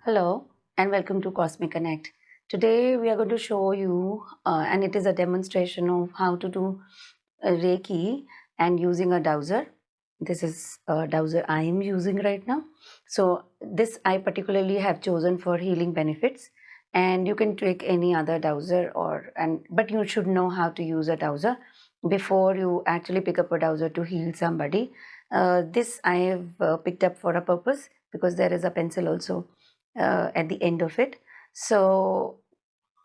Hello and welcome to Cosmic Connect. Today we are going to show you, and it is a demonstration of how to do Reiki and using a dowser. This is a dowser I am using right now. So this I particularly have chosen for healing benefits, and you can take any other dowser but you should know how to use a dowser before you actually pick up a dowser to heal somebody. This I have picked up for a purpose because there is a pencil also at the end of it. So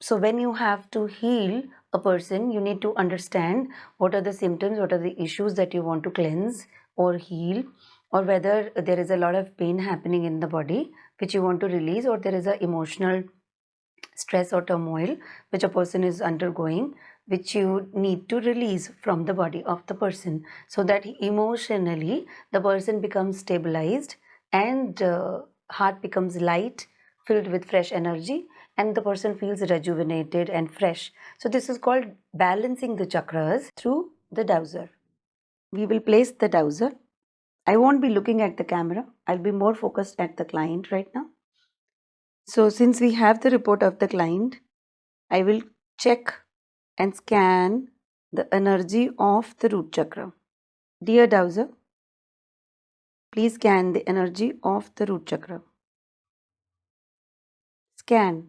when you have to heal a person, you need to understand what are the symptoms, what are the issues that you want to cleanse or heal, or whether there is a lot of pain happening in the body which you want to release, or there is a emotional stress or turmoil which a person is undergoing, which you need to release from the body of the person, so that emotionally the person becomes stabilized, and heart becomes light, filled with fresh energy, and the person feels rejuvenated and fresh. So this is called balancing the chakras through the dowser. We will place the dowser. I won't be looking at the camera, I'll be more focused at the client right now. So since we have the report of the client, I will check and scan the energy of the root chakra. Dear dowser, please scan the energy of the root chakra. Scan.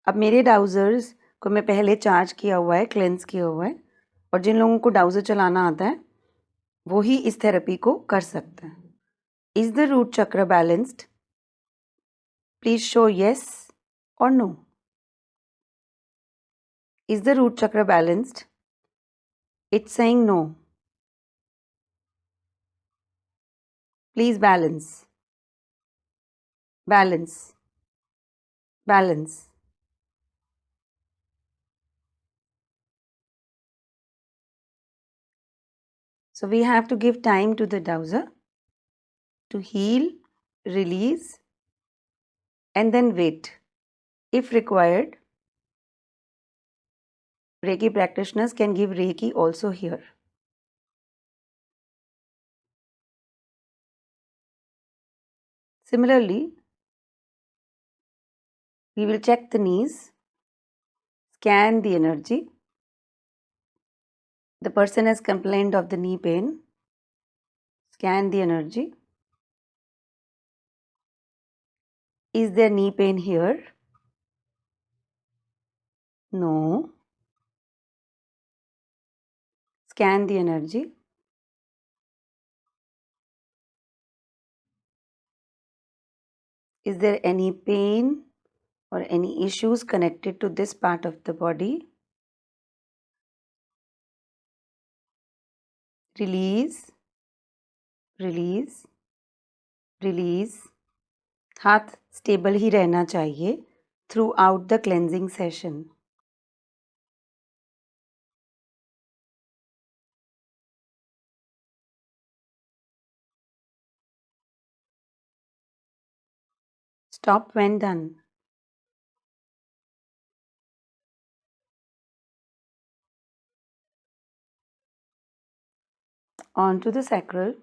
अब मेरे डाउजर्स को मैं पहले charge किया हुआ है, cleanse किया हुआ है, और जिन लोगों को डाउजर चलाना आता है वो ही इस थेरेपी को कर सकते हैं. इज द रूट चक्र balanced? Please show yes or no. Is the root chakra balanced? It's saying no. Please balance. Balance. Balance. So we have to give time to the dowser to heal, release, and then wait. If required, Reiki practitioners can give Reiki also here. Similarly, we will check the knees, scan the energy. The person has complained of the knee pain. Scan the energy. Is there knee pain here? No. Scan the energy. Is there any pain or any issues connected to this part of the body? Release, release, release. हाथ stable ही रहना चाहिए through out the cleansing session. Stop when done. On to the sacral.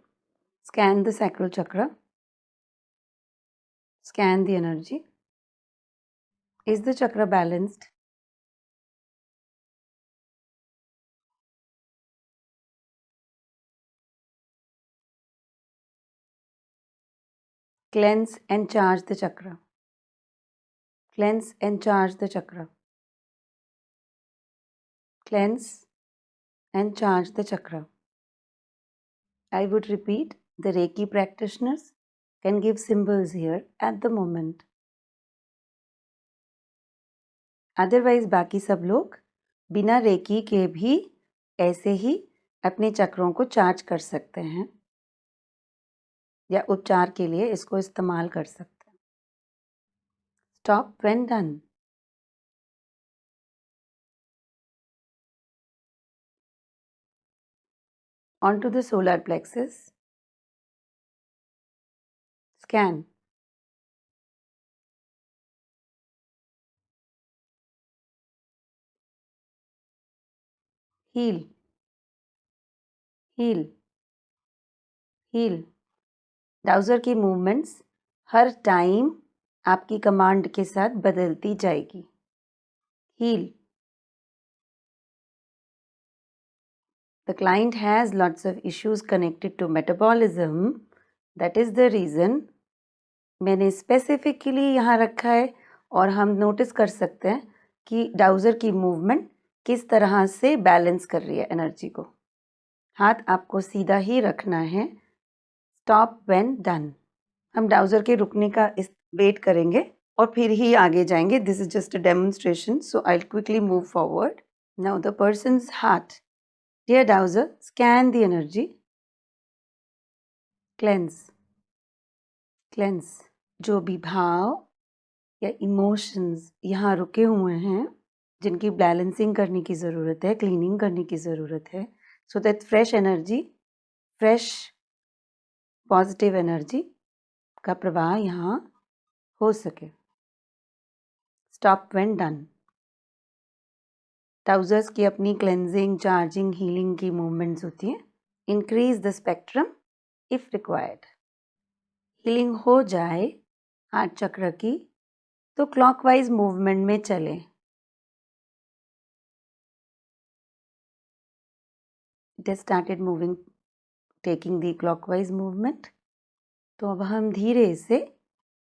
Scan the sacral chakra. Scan the energy. Is the chakra balanced? Cleanse and charge the chakra. Cleanse and charge the chakra. Cleanse and charge the chakra. I would repeat, the Reiki practitioners can give symbols here at the moment. Otherwise बाकी सब लोग बिना recce के भी ऐसे ही अपने चक्रों को चार्ज कर सकते हैं या उपचार के लिए इसको इस्तेमाल कर सकते हैं. Stop when done. On to the solar plexus. Scan. Heal. Heal. Heal. Dowser की मूवमेंट्स हर टाइम आपकी कमांड के साथ बदलती जाएगी। Heal. The client has lots of issues connected to metabolism. That is the reason मैंने स्पेसिफिकली यहाँ रखा है और हम नोटिस कर सकते हैं कि डाउज़र की मूवमेंट किस तरह से बैलेंस कर रही है एनर्जी को। हाथ आपको सीधा ही रखना है। Stop when done. हम डाउज़र के रुकने का वेट करेंगे और फिर ही आगे जाएंगे। This is just a demonstration, so I will quickly move forward. Now the person's heart. Dear dowser, scan the energy, cleanse, cleanse. जो भी भाव या इमोशंस यहाँ रुके हुए हैं, जिनकी बैलेंसिंग करने की ज़रूरत है, क्लीनिंग करने की ज़रूरत है, so that fresh energy, fresh positive energy का प्रवाह यहाँ हो सके। Stop when done. डाउज़र्स की अपनी क्लेंजिंग, चार्जिंग, हीलिंग की मूवमेंट्स होती हैं। Increase the spectrum if required. Healing हो जाए हार्ट चक्र की तो क्लॉकवाइज मूवमेंट में चलें। It has started moving, taking the clockwise movement. तो अब हम धीरे से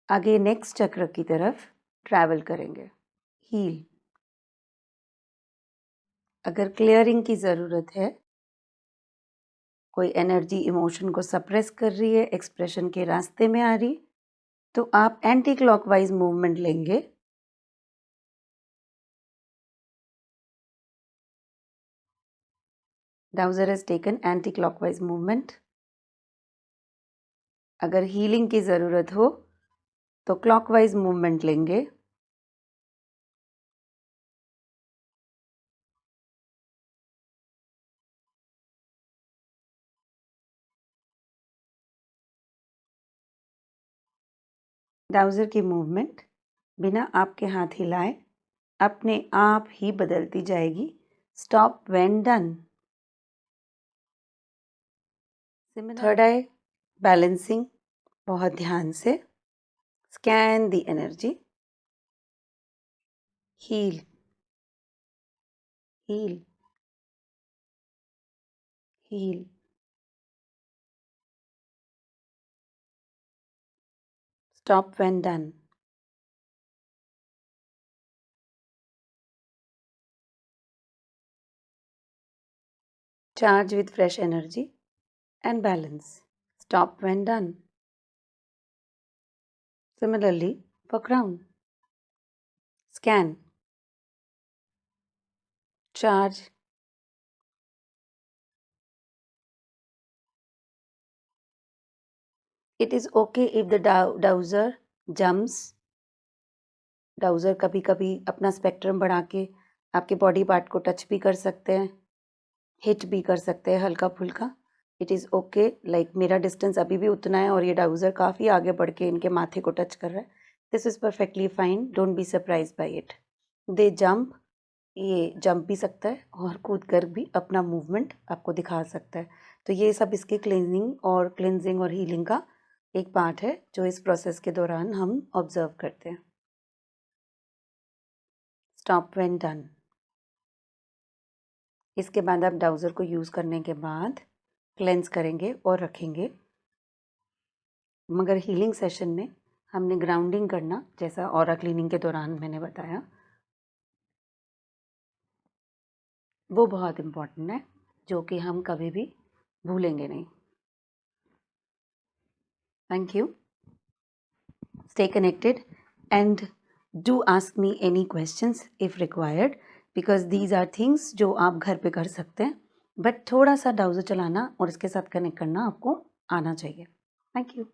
आगे नेक्स्ट चक्र की तरफ ट्रैवल करेंगे। हील। अगर क्लियरिंग की ज़रूरत है, कोई एनर्जी इमोशन को सप्रेस कर रही है, एक्सप्रेशन के रास्ते में आ रही, तो आप एंटी क्लॉकवाइज मूवमेंट लेंगे। Dowser has taken anti clockwise movement. अगर हीलिंग की ज़रूरत हो तो क्लॉकवाइज मूवमेंट लेंगे। डाउज़र की मूवमेंट बिना आपके हाथ हिलाए अपने आप ही बदलती जाएगी। Stop when done. Third eye balancing, बहुत ध्यान से। Scan the energy. Heal, heal, heal. Stop when done. Charge with fresh energy and balance. Stop when done. Similarly, for crown. Scan. Charge. It is okay if the dowser jumps. डाउज़र कभी कभी अपना spectrum बढ़ा के आपके body part को touch भी कर सकते हैं, हिट भी कर सकते हैं हल्का फुल्का। इट इज़ ओके, लाइक मेरा डिस्टेंस अभी भी उतना है और ये डाउज़र काफ़ी आगे बढ़ के इनके माथे को टच कर रहा है। This is perfectly fine, don't be surprise by it. They jump, ये जंप भी सकता है और कूद कर भी अपना मूवमेंट आपको दिखा सकता है। तो ये सब इसके क्लिनजिंग और हीलिंग का एक पार्ट है जो इस प्रोसेस के दौरान हम ऑब्जर्व करते हैं। Stop when done. इसके बाद आप डाउज़र को यूज़ करने के बाद क्लेंस करेंगे और रखेंगे। मगर हीलिंग सेशन में हमने ग्राउंडिंग करना, जैसा ऑरा क्लीनिंग के दौरान मैंने बताया, वो बहुत इम्पॉर्टेंट है, जो कि हम कभी भी भूलेंगे नहीं। Thank you. Stay connected and do ask me any questions if required, because these are things जो आप घर पे कर सकते हैं, बट थोड़ा सा डाउज़र चलाना और इसके साथ कनेक्ट करना आपको आना चाहिए। Thank you.